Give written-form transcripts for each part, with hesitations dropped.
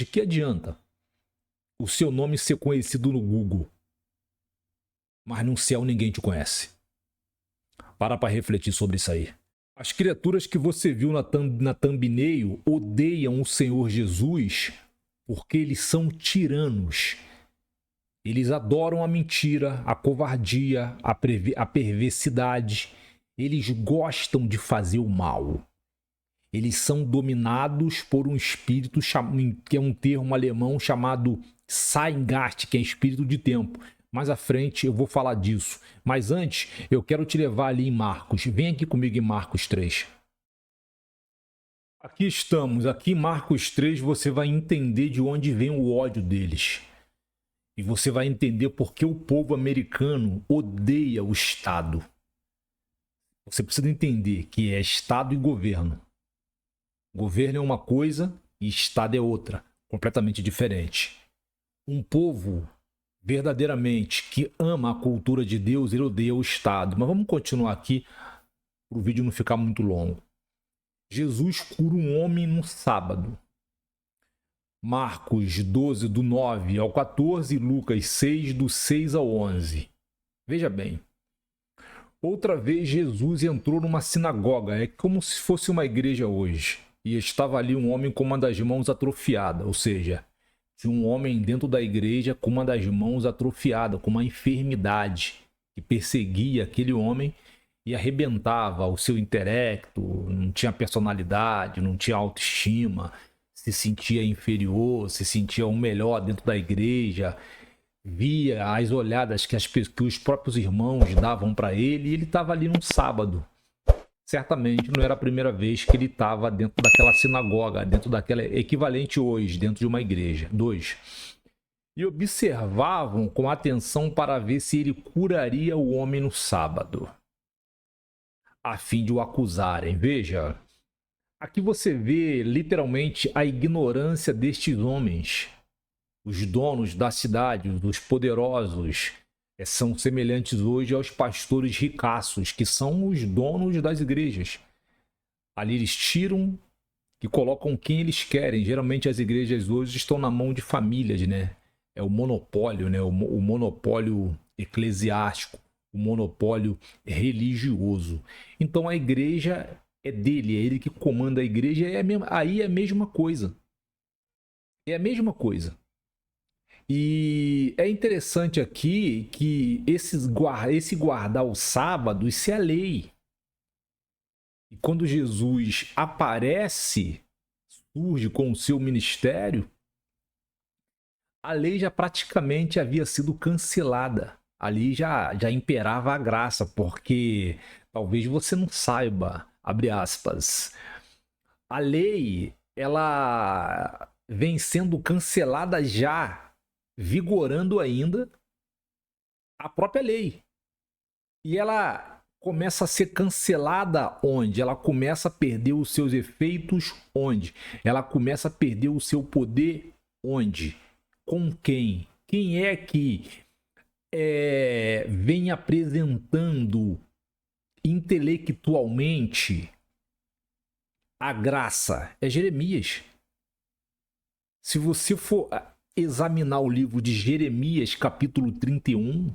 De que adianta o seu nome ser conhecido no Google, mas no céu ninguém te conhece? Para refletir sobre isso aí. As criaturas que você viu na thumbnail odeiam o Senhor Jesus porque eles são tiranos. Eles adoram a mentira, a covardia, a perversidade. Eles gostam de fazer o mal. Eles são dominados por um espírito que é um termo alemão chamado Zeitgeist, que é espírito de tempo. Mais à frente eu vou falar disso. Mas antes, eu quero te levar ali em Marcos. Vem aqui comigo em Marcos 3. Aqui estamos. Aqui em Marcos 3 você vai entender de onde vem o ódio deles. E você vai entender por que o povo americano odeia o Estado. Você precisa entender que é Estado e governo. Governo é uma coisa e Estado é outra, completamente diferente. Um povo verdadeiramente que ama a cultura de Deus, ele odeia o Estado. Mas vamos continuar aqui para o vídeo não ficar muito longo. Jesus cura um homem no sábado. Marcos 12, do 9 ao 14, Lucas 6, do 6 ao 11. Veja bem. Outra vez Jesus entrou numa sinagoga, é como se fosse uma igreja hoje. E estava ali um homem com uma das mãos atrofiada, ou seja, tinha um homem dentro da igreja com uma das mãos atrofiada, com uma enfermidade que perseguia aquele homem e arrebentava o seu intelecto, não tinha personalidade, não tinha autoestima, se sentia inferior, se sentia o melhor dentro da igreja, via as olhadas que os próprios irmãos davam para ele, e ele estava ali num sábado. Certamente não era a primeira vez que ele estava dentro daquela sinagoga, dentro daquela equivalente hoje, dentro de uma igreja. 2. E observavam com atenção para ver se ele curaria o homem no sábado, a fim de o acusarem. Veja, aqui você vê literalmente a ignorância destes homens. Os donos da cidade, os poderosos, são semelhantes hoje aos pastores ricaços, que são os donos das igrejas. Ali eles tiram e colocam quem eles querem. Geralmente as igrejas hoje estão na mão de famílias, né? É o monopólio, né? O monopólio eclesiástico, o monopólio religioso. Então a igreja é dele, é ele que comanda a igreja. Aí é a mesma coisa. É a mesma coisa. E é interessante aqui que esse guardar o sábado, isso é a lei. E quando Jesus aparece, surge com o seu ministério, a lei já praticamente havia sido cancelada. Ali já imperava a graça, porque talvez você não saiba, abre aspas, a lei, ela vem sendo cancelada já, vigorando ainda a própria lei. E ela começa a ser cancelada onde? Ela começa a perder os seus efeitos onde? Ela começa a perder o seu poder onde? Com quem? Quem é que vem apresentando intelectualmente a graça? É Jeremias. Se você for examinar o livro de Jeremias, capítulo 31,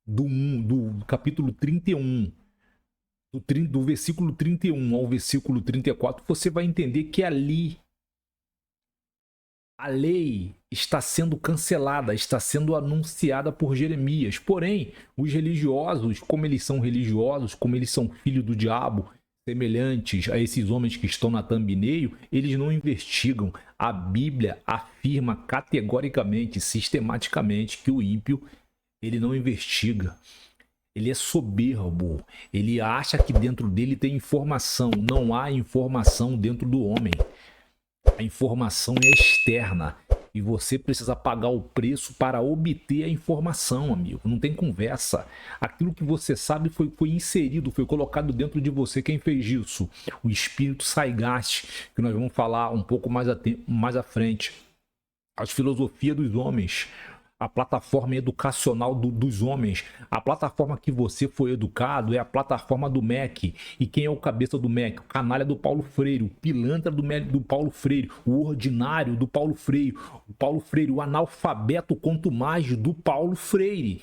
do capítulo 31, do versículo 31 ao versículo 34, você vai entender que ali a lei está sendo cancelada, está sendo anunciada por Jeremias. Porém, os religiosos, como eles são filhos do diabo, semelhantes a esses homens que estão na thumbnail, eles não investigam. A Bíblia afirma categoricamente, sistematicamente, que o ímpio ele não investiga. Ele é soberbo. Ele acha que dentro dele tem informação. Não há informação dentro do homem. A informação é externa. E você precisa pagar o preço para obter a informação, amigo. Não tem conversa. Aquilo que você sabe foi inserido, foi colocado dentro de você. Quem fez isso? O espírito Zeitgeist, que nós vamos falar um pouco mais à frente. As filosofias dos homens, a plataforma educacional dos homens. A plataforma que você foi educado é a plataforma do MEC. E quem é o cabeça do MEC? O canalha do Paulo Freire, o pilantra do Paulo Freire, o ordinário do Paulo Freire, o analfabeto quanto mais do Paulo Freire.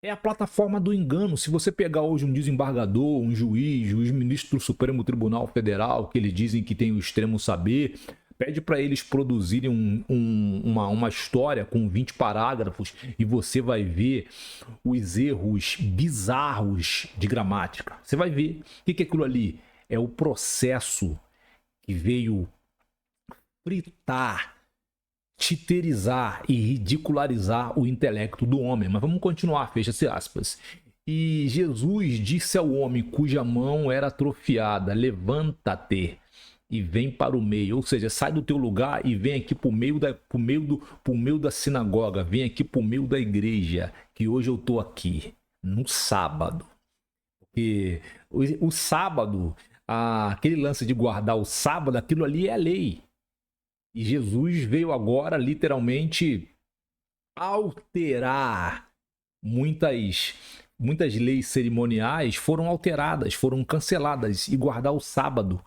É a plataforma do engano. Se você pegar hoje um desembargador, um juiz, os ministros do Supremo Tribunal Federal, que eles dizem que tem o extremo saber, pede para eles produzirem uma história com 20 parágrafos e você vai ver os erros bizarros de gramática. Você vai ver. O que é aquilo ali? É o processo que veio fritar, titerizar e ridicularizar o intelecto do homem. Mas vamos continuar, fecha-se aspas. E Jesus disse ao homem cuja mão era atrofiada: levanta-te e vem para o meio. Ou seja, sai do teu lugar e vem aqui para o meio da sinagoga, vem aqui para o meio da igreja, que hoje eu estou aqui, no sábado. Porque o sábado, aquele lance de guardar o sábado, aquilo ali é a lei. E Jesus veio agora, literalmente, alterar muitas leis cerimoniais, foram alteradas, foram canceladas. E guardar o sábado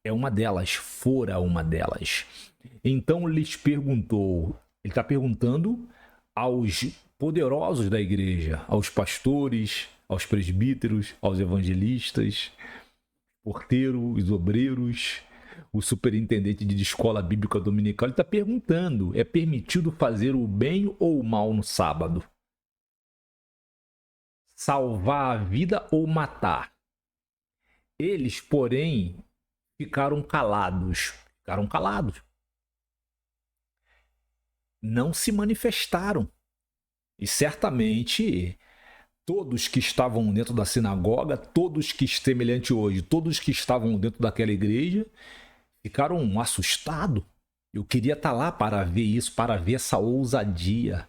é uma delas, fora uma delas. Então lhes perguntou, ele está perguntando aos poderosos da igreja, aos pastores, aos presbíteros, aos evangelistas, porteiros, os obreiros, o superintendente de escola bíblica dominical. Ele está perguntando: é permitido fazer o bem ou o mal no sábado? Salvar a vida ou matar? Eles, porém, ficaram calados. Não se manifestaram. E certamente todos que estavam dentro da sinagoga, todos que, semelhante hoje, todos que estavam dentro daquela igreja, ficaram assustados. Eu queria estar lá para ver isso, para ver essa ousadia,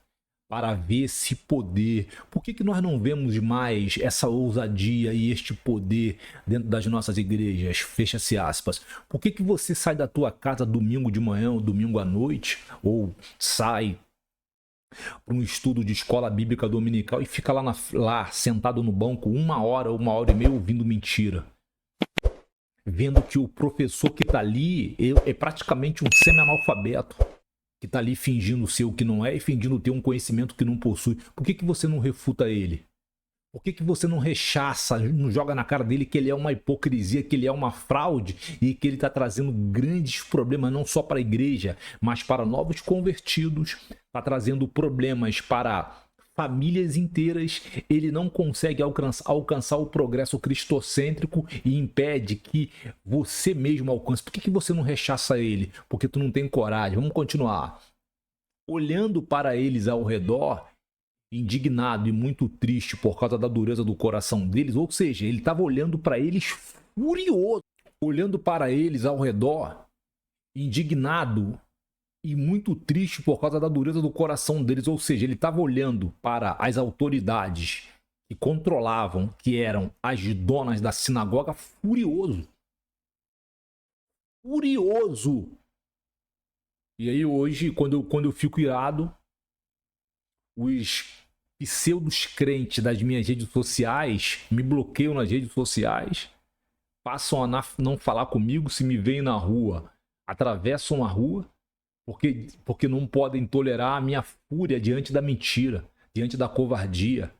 para ver esse poder. Por que nós não vemos mais essa ousadia e este poder dentro das nossas igrejas? Fecha-se aspas. Por que você sai da tua casa domingo de manhã ou domingo à noite, ou sai para um estudo de escola bíblica dominical e fica lá sentado no banco 1 hora e meia ouvindo mentira? Vendo que o professor que está ali é praticamente um semi-analfabeto, que está ali fingindo ser o que não é e fingindo ter um conhecimento que não possui. Por que você não refuta ele? Por que você não rechaça, não joga na cara dele que ele é uma hipocrisia, que ele é uma fraude e que ele está trazendo grandes problemas não só para a igreja, mas para novos convertidos, está trazendo problemas para famílias inteiras. Ele não consegue alcançar o progresso cristocêntrico e impede que você mesmo alcance. Por que você não rechaça ele? Porque tu não tem coragem. Vamos continuar. Olhando para eles ao redor, indignado e muito triste por causa da dureza do coração deles, ou seja, ele estava olhando para eles furioso, olhando para eles ao redor, indignado e muito triste por causa da dureza do coração deles, ou seja, ele estava olhando para as autoridades que controlavam, que eram as donas da sinagoga, furioso. E aí hoje, quando eu fico irado, os pseudos crentes das minhas redes sociais me bloqueiam nas redes sociais, passam a não falar comigo. Se me veem na rua, atravessam a rua, porque não podem tolerar a minha fúria diante da mentira, diante da covardia,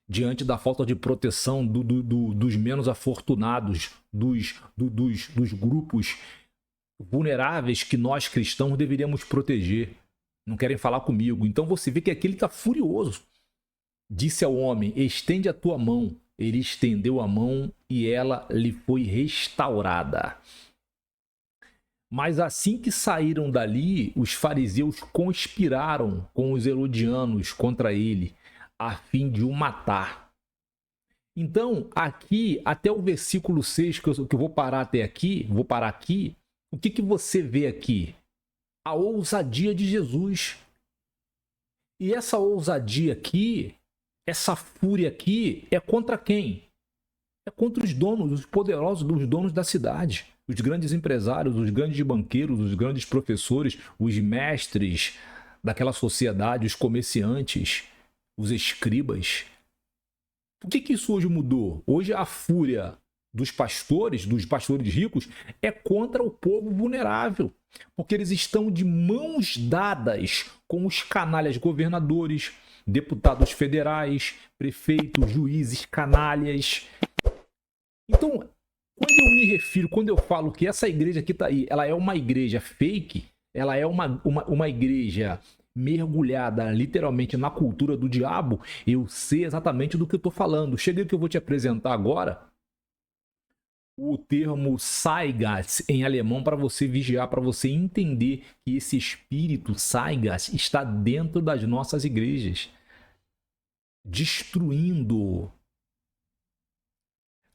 diante da falta de proteção dos menos afortunados, dos grupos vulneráveis que nós cristãos deveríamos proteger. Não querem falar comigo. Então você vê que aquele está furioso. Disse ao homem: estende a tua mão. Ele estendeu a mão e ela lhe foi restaurada. Mas assim que saíram dali, os fariseus conspiraram com os herodianos contra ele, a fim de o matar. Então, aqui, até o versículo 6, que eu vou parar aqui, o que você vê aqui? A ousadia de Jesus. E essa ousadia aqui, essa fúria aqui, é contra quem? É contra os donos, os poderosos, os donos da cidade. Os grandes empresários, os grandes banqueiros, os grandes professores, os mestres daquela sociedade, os comerciantes, os escribas. Por que isso hoje mudou? Hoje a fúria dos pastores ricos, é contra o povo vulnerável, porque eles estão de mãos dadas com os canalhas governadores, deputados federais, prefeitos, juízes, canalhas. Então, quando eu falo que essa igreja que está aí, ela é uma igreja fake, ela é uma igreja mergulhada literalmente na cultura do diabo, eu sei exatamente do que eu estou falando. Chega que eu vou te apresentar agora o termo Zeitgeist em alemão para você vigiar, para você entender que esse espírito Zeitgeist está dentro das nossas igrejas, destruindo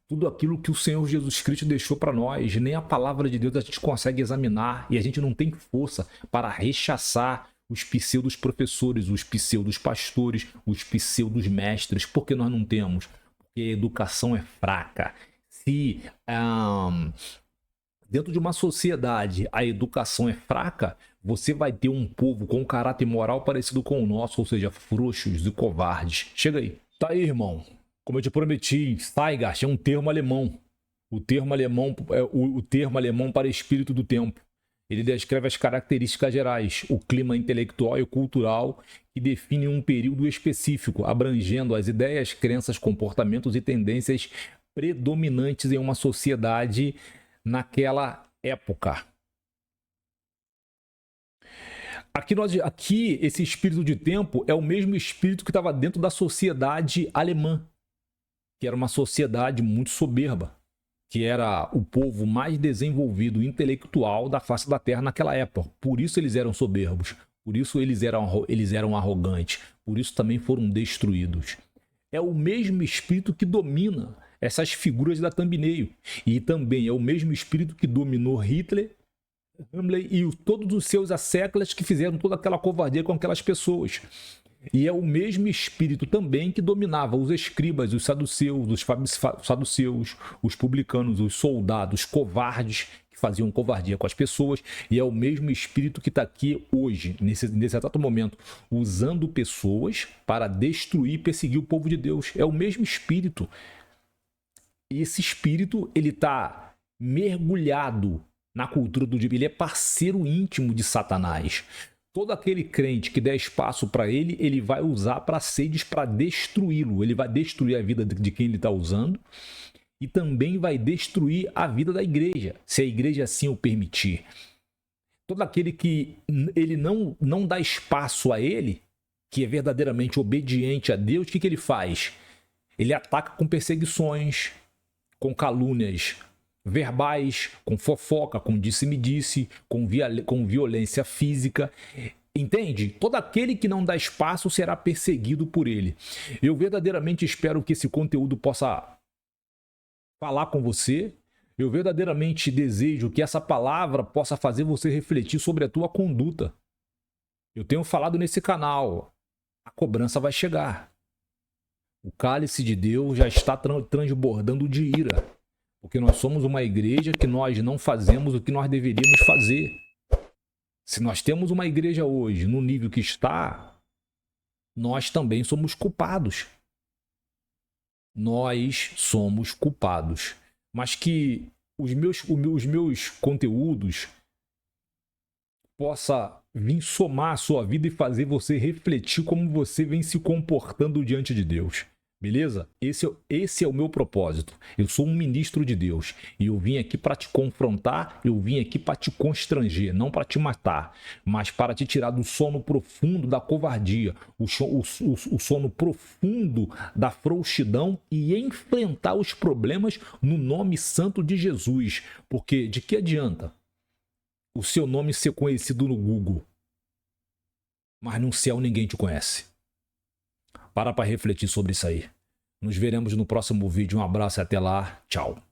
tudo aquilo que o Senhor Jesus Cristo deixou para nós. Nem a palavra de Deus a gente consegue examinar e a gente não tem força para rechaçar os pseudos professores, os pseudos pastores, os pseudos mestres. Por que nós não temos? Porque a educação é fraca. Se dentro de uma sociedade a educação é fraca, você vai ter um povo com um caráter moral parecido com o nosso, ou seja, frouxos e covardes. Chega aí. Tá aí, irmão. Como eu te prometi, Zeitgeist é um termo alemão. O termo alemão é o termo alemão para espírito do tempo. Ele descreve as características gerais, o clima intelectual e cultural que define um período específico, abrangendo as ideias, crenças, comportamentos e tendências predominantes em uma sociedade naquela época. Aqui, esse espírito de tempo é o mesmo espírito que estava dentro da sociedade alemã, que era uma sociedade muito soberba, que era o povo mais desenvolvido intelectual da face da terra naquela época. Por isso eles eram soberbos, por isso eles eram arrogantes, por isso também foram destruídos. É o mesmo espírito que domina essas figuras da thumbnail. E também é o mesmo espírito que dominou Hitler, Himmler e todos os seus asseclas que fizeram toda aquela covardia com aquelas pessoas. E é o mesmo espírito também que dominava os escribas, os saduceus, os publicanos, os soldados covardes que faziam covardia com as pessoas. E é o mesmo espírito que está aqui hoje, nesse exato momento, usando pessoas para destruir e perseguir o povo de Deus. É o mesmo espírito. E esse espírito, ele está mergulhado na cultura do diabo. Ele é parceiro íntimo de Satanás. Todo aquele crente que der espaço para ele, ele vai usar para sedes para destruí-lo. Ele vai destruir a vida de quem ele está usando e também vai destruir a vida da igreja, se a igreja assim o permitir. Todo aquele que ele não dá espaço a ele, que é verdadeiramente obediente a Deus, o que ele faz? Ele ataca com perseguições, com calúnias verbais, com fofoca, com disse-me-disse, com violência física. Entende? Todo aquele que não dá espaço será perseguido por ele. Eu verdadeiramente espero que esse conteúdo possa falar com você. Eu verdadeiramente desejo que essa palavra possa fazer você refletir sobre a tua conduta. Eu tenho falado nesse canal, a cobrança vai chegar. O cálice de Deus já está transbordando de ira, porque nós somos uma igreja que nós não fazemos o que nós deveríamos fazer. Se nós temos uma igreja hoje no nível que está, nós também somos culpados. Nós somos culpados. Mas que os meus conteúdos possa vir somar a sua vida e fazer você refletir como você vem se comportando diante de Deus. Beleza? Esse é o meu propósito. Eu sou um ministro de Deus e eu vim aqui para te confrontar, eu vim aqui para te constranger, não para te matar, mas para te tirar do sono profundo da covardia, o sono profundo da frouxidão e enfrentar os problemas no nome santo de Jesus. Porque de que adianta o seu nome ser conhecido no Google, mas no céu ninguém te conhece? Para refletir sobre isso aí. Nos veremos no próximo vídeo. Um abraço e até lá. Tchau.